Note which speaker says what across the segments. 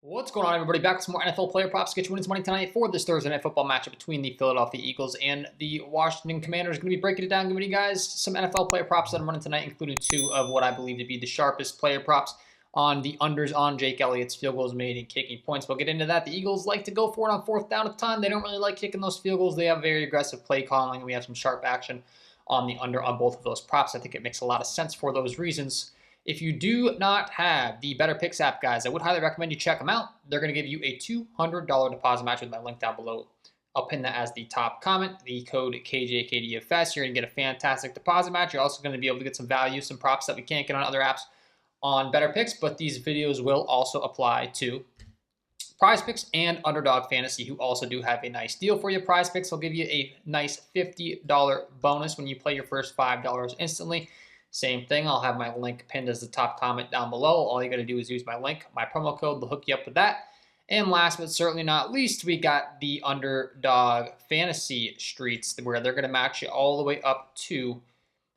Speaker 1: What's going on, everybody? Back with some more NFL player props to get you winning some money tonight for this Thursday night football matchup between the Philadelphia Eagles and the Washington Commanders. Going to be breaking it down, giving you guys some NFL player props that I'm running tonight, including two of what I believe to be the sharpest player props on the unders on Jake Elliott's field goals made and kicking points. We'll get into that. The Eagles like to go for it on fourth down at the time. They don't really like kicking those field goals. They have very aggressive play calling, and we have some sharp action on the under on both of those props. I think it makes a lot of sense for those reasons. If you do not have the Betr app, guys, I would highly recommend you check them out. They're going to give you a $200 deposit match with my link down below. I'll pin that as the top comment. The code KJKDFS. You're going to get a fantastic deposit match. You're also going to be able to get some value, some props that we can't get on other apps on Betr, but these videos will also apply to Prizepicks and Underdog Fantasy, who also do have a nice deal for you. Prizepicks will give you a nice $50 bonus when you play your first $5 instantly. Same thing, I'll have my link pinned as the top comment down below. All you got to do is use my link, my promo code, they'll hook you up with that. And last but certainly not least, we got the Underdog Fantasy Streets, where they're going to match you all the way up to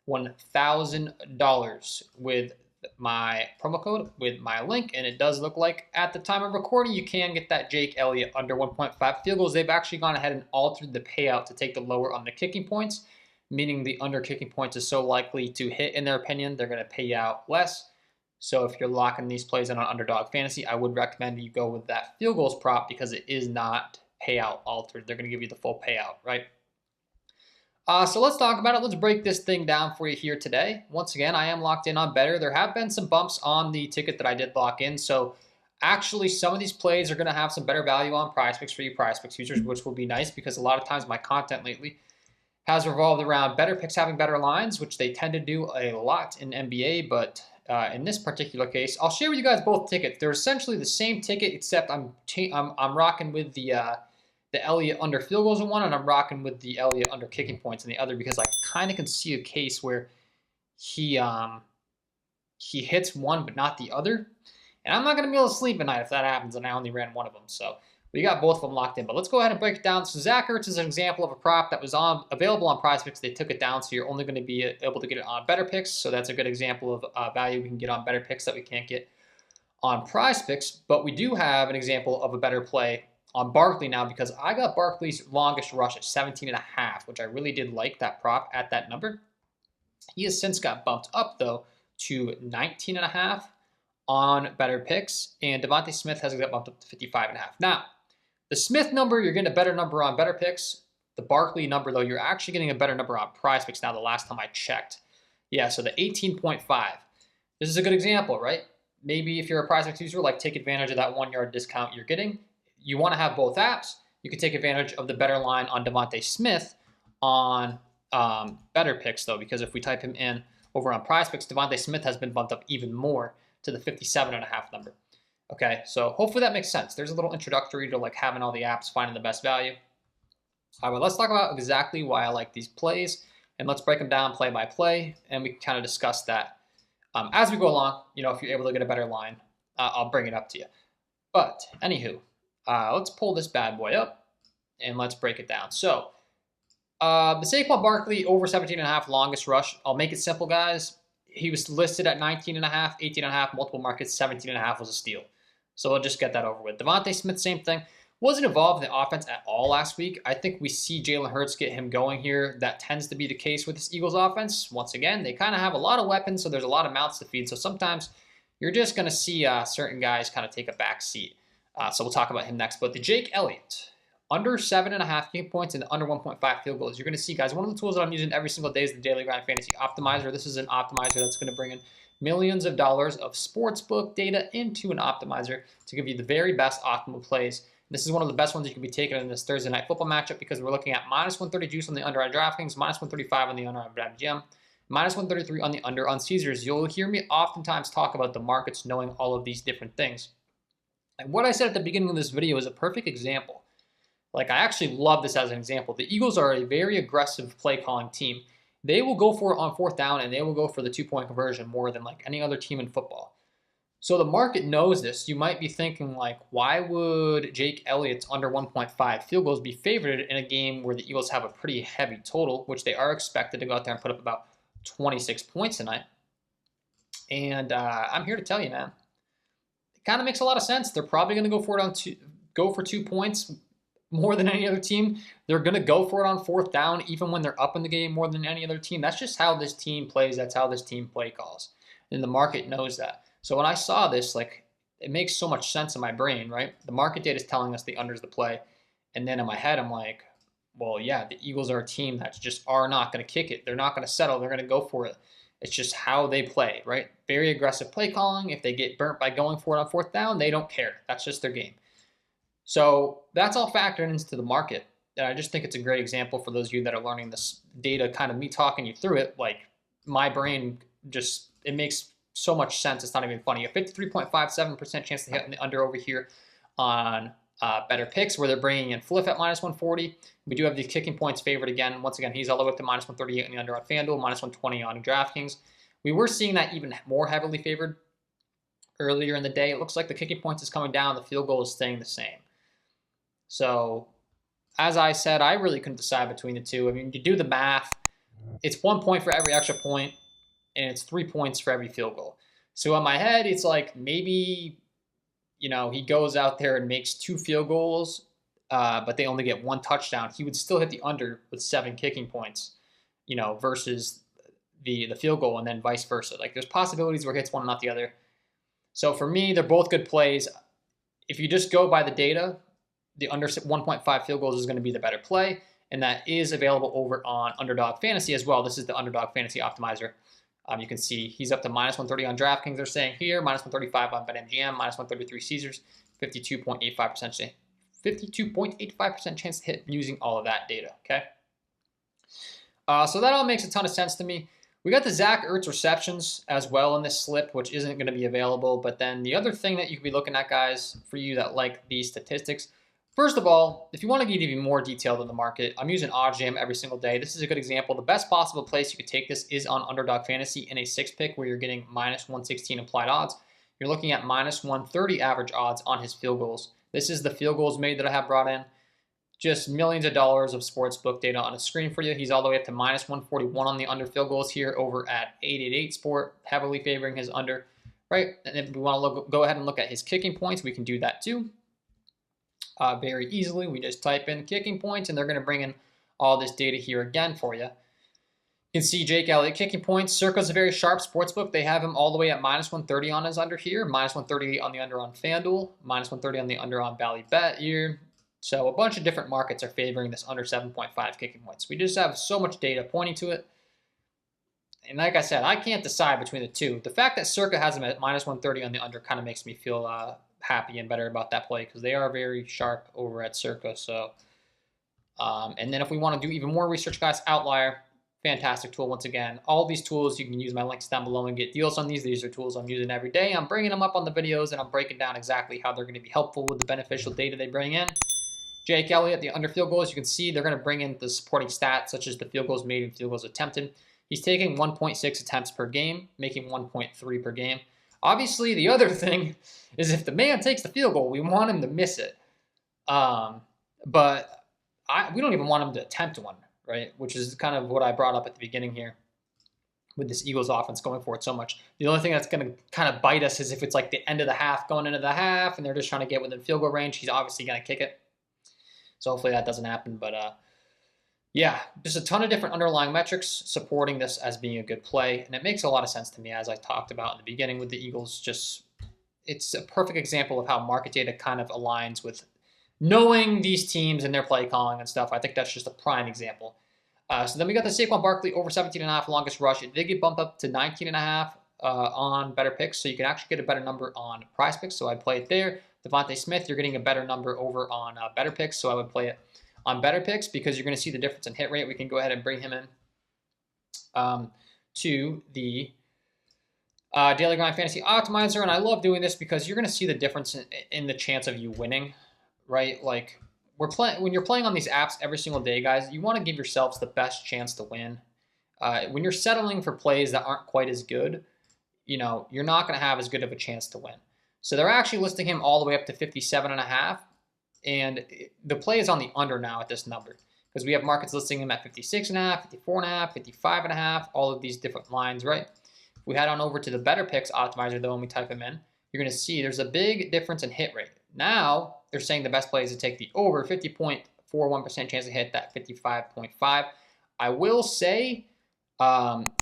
Speaker 1: $1,000 with my promo code, with my link. And it does look like at the time of recording, you can get that Jake Elliott under 1.5 field goals. They've actually gone ahead and altered the payout to take the lower on the kicking points, meaning the under kicking points is so likely to hit, in their opinion, they're going to pay out less. So if you're locking these plays in on Underdog Fantasy, I would recommend you go with that field goals prop because it is not payout altered. They're going to give you the full payout, right? So let's talk about it. Let's break this thing down for you here today. Once again, I am locked in on Betr. There have been some bumps on the ticket that I did lock in. So actually, some of these plays are going to have some better value on Prizepicks for you Prizepicks users, which will be nice because a lot of times my content lately has revolved around Betr having better lines, which they tend to do a lot in NBA. But in this particular case, I'll share with you guys both tickets. They're essentially the same ticket, except I'm rocking with the Elliott under field goals in one, and I'm rocking with the Elliott under kicking points in the other, because I kind of can see a case where he hits one but not the other, and I'm not going to be able to sleep at night if that happens, and I only ran one of them. So we got both of them locked in, but let's go ahead and break it down. So Zach Ertz is an example of a prop that was available on Prizepicks. They took it down, so you're only going to be able to get it on Betr. So that's a good example of value we can get on Betr that we can't get on Prizepicks. But we do have an example of a better play on Barkley now, because I got Barkley's longest rush at 17.5, which I really did like that prop at that number. He has since got bumped up, though, to 19.5 on Betr, and Devontae Smith has got bumped up to 55.5. Now, the Smith number, you're getting a better number on Betr. The Barkley number, though, you're actually getting a better number on Prizepicks now the last time I checked. Yeah, so the 18.5. This is a good example, right? Maybe if you're a Prizepicks user, like, take advantage of that 1 yard discount you're getting. You want to have both apps. You can take advantage of the better line on Devontae Smith on Betr, though, because if we type him in over on Prizepicks, Devontae Smith has been bumped up even more to the 57.5 number. Okay, so hopefully that makes sense. There's a little introductory to like having all the apps, finding the best value. All right, let's talk about exactly why I like these plays, and let's break them down play by play, and we can kind of discuss that as we go along. You know, if you're able to get a better line, I'll bring it up to you. But anywho, let's pull this bad boy up, and let's break it down. So the Saquon Barkley over 17.5 longest rush. I'll make it simple, guys. He was listed at 19.5, 18.5, multiple markets, 17.5 was a steal. So we'll just get that over with. Devontae Smith, same thing. Wasn't involved in the offense at all last week. I think we see Jalen Hurts get him going here. That tends to be the case with this Eagles offense. Once again, they kind of have a lot of weapons, so there's a lot of mouths to feed. So sometimes you're just going to see certain guys kind of take a back seat. So we'll talk about him next. But the Jake Elliott, under 7.5 game points and under 1.5 field goals. You're going to see, guys, one of the tools that I'm using every single day is the Daily Grind Fantasy Optimizer. This is an optimizer that's going to bring in millions of dollars of sportsbook data into an optimizer to give you the very best optimal plays. This is one of the best ones you can be taking in this Thursday night football matchup, because we're looking at minus 130 juice on the under on DraftKings, minus 135 on the under on BetMGM, minus 133 on the under on Caesars. You'll hear me oftentimes talk about the markets knowing all of these different things. And what I said at the beginning of this video is a perfect example. Like, I actually love this as an example. The Eagles are a very aggressive play calling team. They will go for it on fourth down, and they will go for the 2-point conversion more than like any other team in football. So the market knows this. You might be thinking, like, why would Jake Elliott's under 1.5 field goals be favored in a game where the Eagles have a pretty heavy total, which they are expected to go out there and put up about 26 points tonight? And I'm here to tell you, man, it kind of makes a lot of sense. They're probably going to go for it go for 2 points more than any other team. They're going to go for it on 4th down, even when they're up in the game more than any other team. That's just how this team plays. That's how this team play calls. And the market knows that. So when I saw this, like, it makes so much sense in my brain, right? The market data is telling us the under's the play. And then in my head, I'm like, well, yeah, the Eagles are a team that just are not going to kick it. They're not going to settle. They're going to go for it. It's just how they play, right? Very aggressive play calling. If they get burnt by going for it on 4th down, they don't care. That's just their game. So that's all factored into the market. And I just think it's a great example for those of you that are learning this data, kind of me talking you through it. Like, my brain just, it makes so much sense. It's not even funny. A 53.57% chance to hit in the under over here on Betr where they're bringing in Fliff at -140. We do have these kicking points favored again. Once again, he's all the way up to -138 in the under on FanDuel, -120 on DraftKings. We were seeing that even more heavily favored earlier in the day. It looks like the kicking points is coming down. The field goal is staying the same. So, as I said, I really couldn't decide between the two. I mean, you do the math. It's 1 point for every extra point, and it's 3 points for every field goal. So in my head, it's like maybe, he goes out there and makes 2 field goals, but they only get 1 touchdown. He would still hit the under with 7 kicking points, versus the field goal, and then vice versa. Like, there's possibilities where it hits one and not the other. So for me, they're both good plays. If you just go by the data, the under 1.5 field goals is going to be the better play, and that is available over on Underdog Fantasy as well. This is the Underdog Fantasy Optimizer. You can see he's up to -130 on DraftKings, they're saying here, -135 on BetMGM, -133 Caesars, 52.85% chance to hit using all of that data, okay? So that all makes a ton of sense to me. We got the Zach Ertz receptions as well in this slip, which isn't going to be available. But then the other thing that you could be looking at, guys, for you that like these statistics, first of all, if you want to get even more detailed in the market, I'm using OddsJam every single day. This is a good example. The best possible place you could take this is on Underdog Fantasy in a 6-pick where you're getting -116 implied odds. You're looking at -130 average odds on his field goals. This is the field goals made that I have brought in. Just millions of dollars of sportsbook data on a screen for you. He's all the way up to -141 on the under field goals here over at 888 Sport, heavily favoring his under, right? And if we want to go ahead and look at his kicking points, we can do that too. Very easily. We just type in kicking points, and they're going to bring in all this data here again for you. You can see Jake Elliott kicking points. Circa's a very sharp sportsbook. They have him all the way at -130 on his under here, -138 on the under on FanDuel, -130 on the under on Ballybet here. So a bunch of different markets are favoring this under 7.5 kicking points. We just have so much data pointing to it. And like I said, I can't decide between the two. The fact that Circa has them at -130 on the under kind of makes me feel happy and better about that play because they are very sharp over at Circa. So, and then if we want to do even more research, guys, Outlier, fantastic tool once again. All these tools, you can use my links down below and get deals on these. These are tools I'm using every day. I'm bringing them up on the videos, and I'm breaking down exactly how they're going to be helpful with the beneficial data they bring in. Jake Elliott, the under field goals, you can see they're going to bring in the supporting stats, such as the field goals made and field goals attempted. He's taking 1.6 attempts per game, making 1.3 per game. Obviously, the other thing is if the man takes the field goal, we want him to miss it. But we don't even want him to attempt one, right? Which is kind of what I brought up at the beginning here with this Eagles offense going for it so much. The only thing that's going to kind of bite us is if it's like the end of the half, going into the half, and they're just trying to get within field goal range. He's obviously going to kick it. So hopefully that doesn't happen. But yeah, just a ton of different underlying metrics supporting this as being a good play. And it makes a lot of sense to me, as I talked about in the beginning with the Eagles. Just, it's a perfect example of how market data kind of aligns with knowing these teams and their play calling and stuff. I think that's just a prime example. So then we got the Saquon Barkley over 17.5 longest rush. It did get bumped up to 19.5 on Betr, so you can actually get a better number on Prizepicks. So I'd play it there. Devontae Smith, you're getting a better number over on Betr, so I would play it on Betr because you're going to see the difference in hit rate. We can go ahead and bring him in to the Daily Grind Fantasy Optimizer, and I love doing this because you're going to see the difference in the chance of you winning, right? Like when you're playing on these apps every single day, guys, you want to give yourselves the best chance to win. When you're settling for plays that aren't quite as good, you're not going to have as good of a chance to win. So they're actually listing him all the way up to 57.5, and the play is on the under now at this number because we have markets listing him at 56.5, 54.5, 55.5, all of these different lines, right? If we head on over to the Betr Optimizer, though, and we type him in, you're going to see there's a big difference in hit rate. Now, they're saying the best play is to take the over, 50.41% chance to hit that 55.5. I will say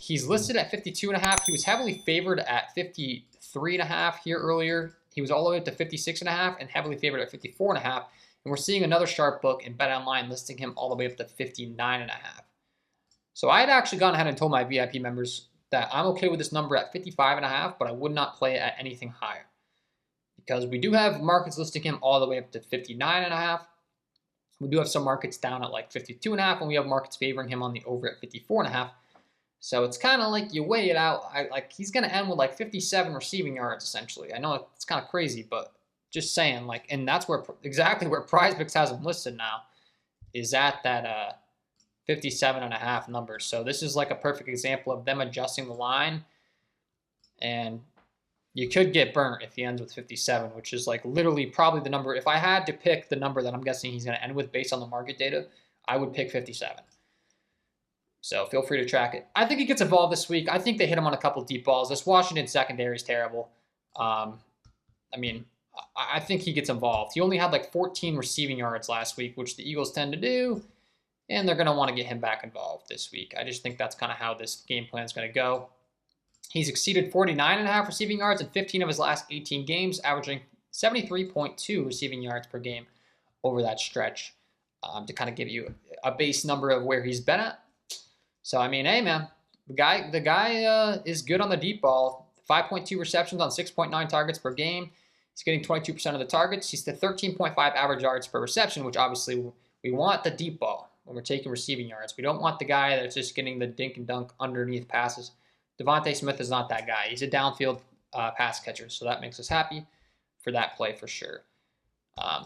Speaker 1: he's listed at 52.5. He was heavily favored at 53.5 here earlier. He was all the way up to 56.5 and heavily favored at 54.5. And we're seeing another sharp book in BetOnline listing him all the way up to 59.5. So I had actually gone ahead and told my VIP members that I'm okay with this number at 55.5, but I would not play it at anything higher. Because we do have markets listing him all the way up to 59.5. We do have some markets down at like 52.5, and we have markets favoring him on the over at 54.5. So it's kind of like you weigh it out. Like he's going to end with like 57 receiving yards essentially. I know it's kind of crazy, but just saying, like, and that's where exactly where Prizepicks has him listed now, is at that 57.5 number. So this is like a perfect example of them adjusting the line, and you could get burnt if he ends with 57, which is like literally probably the number. If I had to pick the number that I'm guessing he's going to end with based on the market data, I would pick 57. So feel free to track it. I think he gets involved this week. I think they hit him on a couple deep balls. This Washington secondary is terrible. I mean, I think he gets involved. He only had like 14 receiving yards last week, which the Eagles tend to do, and they're going to want to get him back involved this week. I just think that's kind of how this game plan is going to go. He's exceeded 49.5 receiving yards in 15 of his last 18 games, averaging 73.2 receiving yards per game over that stretch, to kind of give you a base number of where he's been at. So, I mean, hey, man, the guy is good on the deep ball. 5.2 receptions on 6.9 targets per game. He's getting 22% of the targets. He's the 13.5 average yards per reception, which obviously we want the deep ball when we're taking receiving yards. We don't want the guy that's just getting the dink and dunk underneath passes. Devontae Smith is not that guy. He's a downfield pass catcher, so that makes us happy for that play for sure.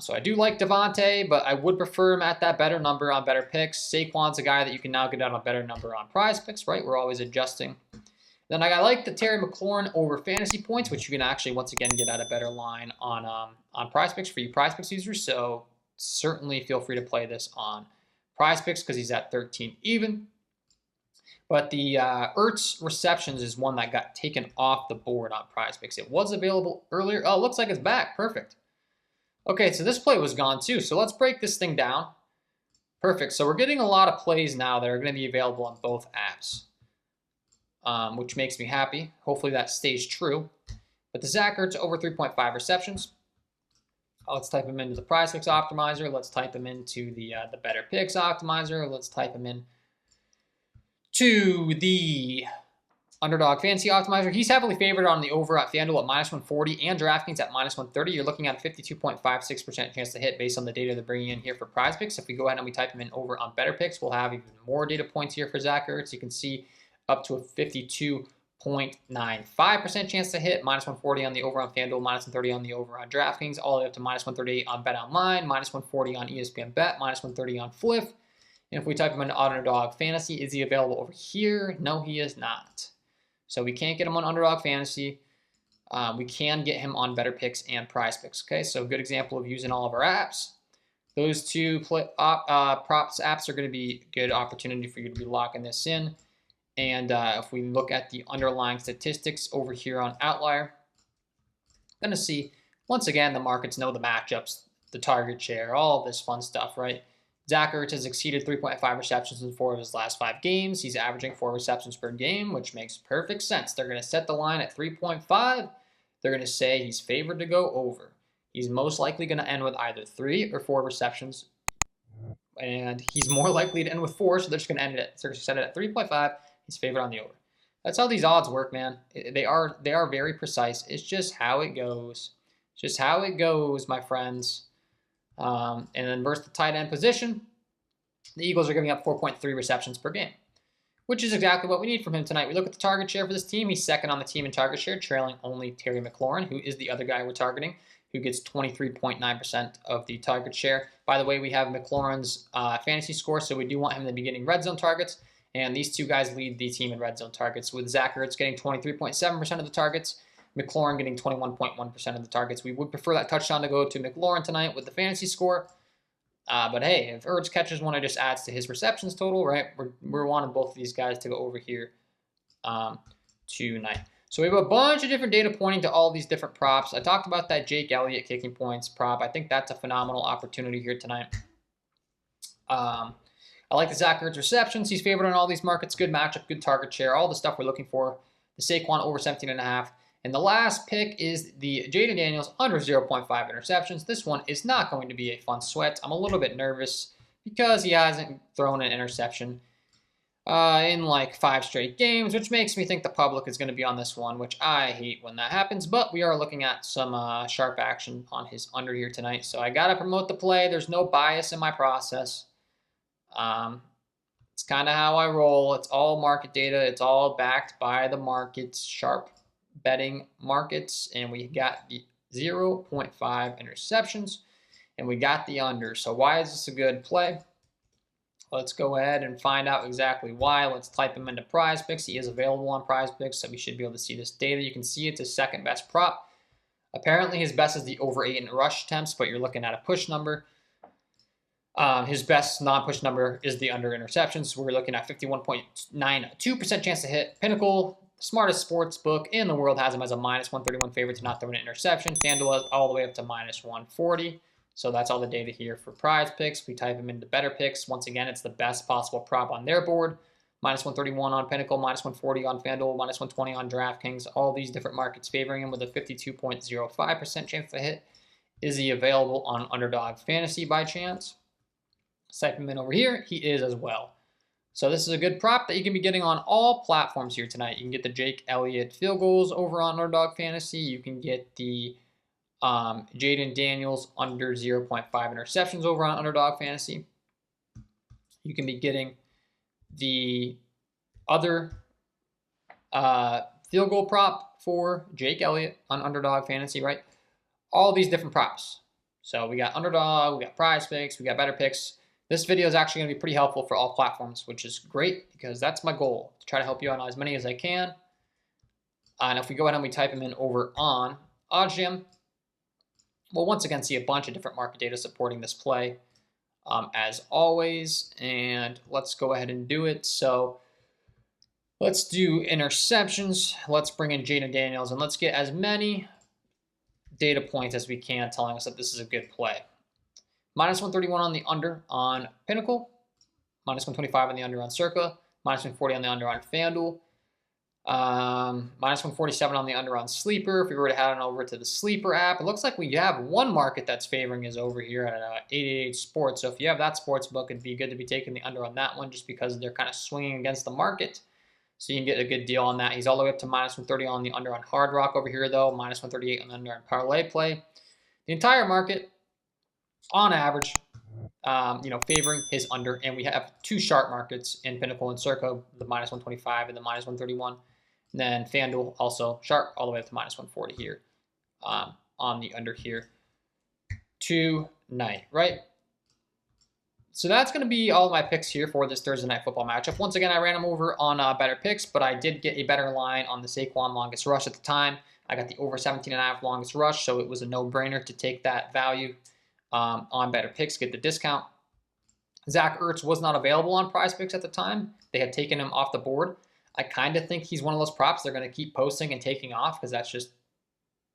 Speaker 1: So I do like Devontae, but I would prefer him at that better number on Betr. Saquon's a guy that you can now get on a better number on Prizepicks, right? We're always adjusting. Then I like the Terry McLaurin over fantasy points, which you can actually, once again, get at a better line on Prizepicks for you Prizepicks users. So certainly feel free to play this on Prizepicks because he's at 13 even. But the Ertz receptions is one that got taken off the board on Prizepicks. It was available earlier. Oh, it looks like it's back. Perfect. Okay, so this play was gone too. So let's break this thing down. Perfect. So we're getting a lot of plays now that are going to be available on both apps, which makes me happy. Hopefully that stays true. But the Zach Ertz over 3.5 receptions. Let's type him into the Prizepicks optimizer. Let's type him into the Betr Picks optimizer. Let's type him in to the Underdog Fantasy Optimizer. He's heavily favored on the over at FanDuel at -140 and DraftKings at -130. You're looking at a 52.56% chance to hit based on the data they're bringing in here for Prizepicks. If we go ahead and we type him in over on Betr Picks, we'll have even more data points here for Zach Ertz. You can see up to a 52.95% chance to hit, -140 on the over on FanDuel, -130 on the over on DraftKings, all the way up to -138 on BetOnline, -140 on ESPN Bet, -130 on Fliff. And if we type him into Underdog Fantasy, is he available over here? No, he is not. So we can't get him on Underdog Fantasy. We can get him on Betr Picks and Prizepicks. Okay, so a good example of using all of our apps. Those two props apps are going to be a good opportunity for you to be locking this in. And if we look at the underlying statistics over here on Outlier, going to see, once again, the markets know the matchups, the target share, all of this fun stuff, right? Zach Ertz has exceeded 3.5 receptions in 4 of his last 5 games. He's averaging 4 receptions per game, which makes perfect sense. They're going to set the line at 3.5. They're going to say he's favored to go over. He's most likely going to end with either 3 or 4 receptions, and he's more likely to end with 4, so they're just going to end it. So they're going to set it at 3.5. He's favored on the over. That's how these odds work, man. They are very precise. It's just how it goes. It's just how it goes, my friends. And then versus the tight end position, the Eagles are giving up 4.3 receptions per game, which is exactly what we need from him tonight. We look at the target share for this team. He's second on the team in target share, trailing only Terry McLaurin, who is the other guy we're targeting, who gets 23.9% of the target share. By the way, we have McLaurin's fantasy score, so we do want him to be getting red zone targets. And these two guys lead the team in red zone targets, with Zach Ertz getting 23.7% of the targets, McLaurin getting 21.1% of the targets. We would prefer that touchdown to go to McLaurin tonight with the fantasy score. But hey, if Ertz catches one, it just adds to his receptions total, right? We're wanting both of these guys to go over here tonight. So we have a bunch of different data pointing to all these different props. I talked about that Jake Elliott kicking points prop. I think that's a phenomenal opportunity here tonight. I like the Zach Ertz receptions. He's favored on all these markets. Good matchup, good target share, all the stuff we're looking for. The Saquon over 17.5. And the last pick is the Jaden Daniels under 0.5 interceptions. This one is not going to be a fun sweat. I'm a little bit nervous because he hasn't thrown an interception in like 5 straight games, which makes me think the public is going to be on this one, which I hate when that happens. But we are looking at some sharp action on his under here tonight. So I got to promote the play. There's no bias in my process. It's kind of how I roll. It's all market data. It's all backed by the markets, sharp betting markets. And we got the 0.5 interceptions and we got the under. So why is this a good play? Let's go ahead and find out exactly why. Let's type him into Prizepicks. He is available on Prizepicks, so we should be able to see this data. You can see it's his second best prop. Apparently his best is the over 8 in rush attempts, but you're looking at a push number. His best non-push number is the under interceptions. We're looking at 51.92% chance to hit. Pinnacle, the smartest sports book in the world, has him as a minus 131 favorite to not throw an interception. FanDuel all the way up to minus 140. So that's all the data here for Prizepicks. We type him into Betr. Once again, it's the best possible prop on their board. Minus 131 on Pinnacle, minus 140 on FanDuel, minus 120 on DraftKings. All these different markets favoring him with a 52.05% chance to hit. Is he available on Underdog Fantasy by chance? Type him in over here. He is as well. So this is a good prop that you can be getting on all platforms here tonight. You can get the Jake Elliott field goals over on Underdog Fantasy. You can get the Jaden Daniels under 0.5 interceptions over on Underdog Fantasy. You can be getting the other field goal prop for Jake Elliott on Underdog Fantasy, right? All these different props. So we got Underdog, we got Prizepicks, we got Betr. This video is actually going to be pretty helpful for all platforms, which is great because that's my goal, to try to help you out on as many as I can. And if we go ahead and we type them in over on OddsJam, we'll once again see a bunch of different market data supporting this play, as always. And let's go ahead and do it. So let's do interceptions. Let's bring in Jaden Daniels, and let's get as many data points as we can telling us that this is a good play. Minus 131 on the under on Pinnacle, minus 125 on the under on Circa, minus 140 on the under on FanDuel, minus 147 on the under on Sleeper. If we were to head on over to the Sleeper app, it looks like we have one market that's favoring is over here at 888 Sports. So if you have that sports book, it'd be good to be taking the under on that one just because they're kind of swinging against the market. So you can get a good deal on that. He's all the way up to minus 130 on the under on Hard Rock over here, though. Minus 138 on the under on Parlay Play. The entire market, on average, favoring his under. And we have 2 sharp markets in Pinnacle and Circa, the minus 125 and the minus 131. And then FanDuel also sharp all the way up to minus 140 here on the under here tonight, right? So that's going to be all of my picks here for this Thursday night football matchup. Once again, I ran them over on Betr, but I did get a better line on the Saquon longest rush at the time. I got the over 17.5 longest rush, so it was a no-brainer to take that value on Betr, get the discount. Zach Ertz was not available on Prizepicks at the time. They had taken him off the board. I kind of think he's one of those props they're going to keep posting and taking off because that's just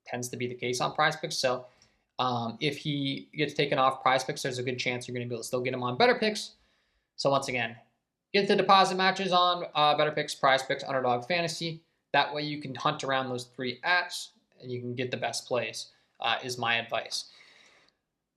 Speaker 1: tends to be the case on Prizepicks. So if he gets taken off Prizepicks, there's a good chance you're going to be able to still get him on Betr. So once again, get the deposit matches on Betr, Prizepicks, Underdog Fantasy. That way you can hunt around those 3 apps and you can get the best plays, is my advice.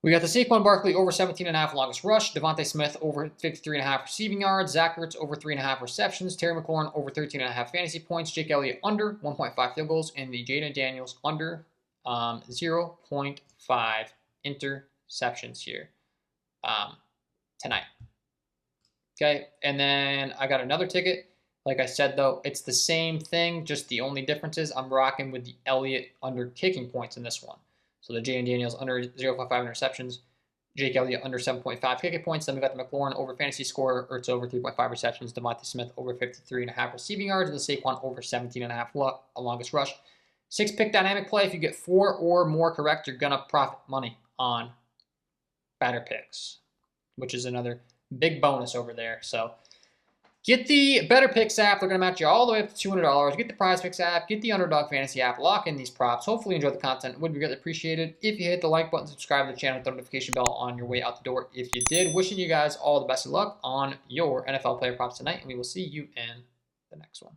Speaker 1: We got the Saquon Barkley over 17.5 longest rush, Devontae Smith over 53.5 receiving yards, Zach Ertz over 3.5 receptions, Terry McLaurin over 13.5 fantasy points, Jake Elliott under 1.5 field goals, and the Jaden Daniels under 0.5 interceptions here tonight. Okay, and then I got another ticket. Like I said, though, it's the same thing, just the only difference is I'm rocking with the Elliott under kicking points in this one. So the Jaden Daniels under 0.5 interceptions, Jake Elliott under 7.5 kicking points. Then we got the McLaurin over fantasy score, Ertz over 3.5 receptions, Devontae Smith over 53.5 receiving yards, and the Saquon over 17.5 longest rush. 6-pick dynamic play. If you get 4 or more correct, you're going to profit money on Betr, which is another big bonus over there. So Get the Betr app. They're going to match you all the way up to $200. Get the Prizepicks app. Get the Underdog Fantasy app. Lock in these props. Hopefully you enjoy the content. It would be greatly appreciated if you hit the like button, subscribe to the channel, hit the notification bell on your way out the door if you did. Wishing you guys all the best of luck on your NFL player props tonight, and we will see you in the next one.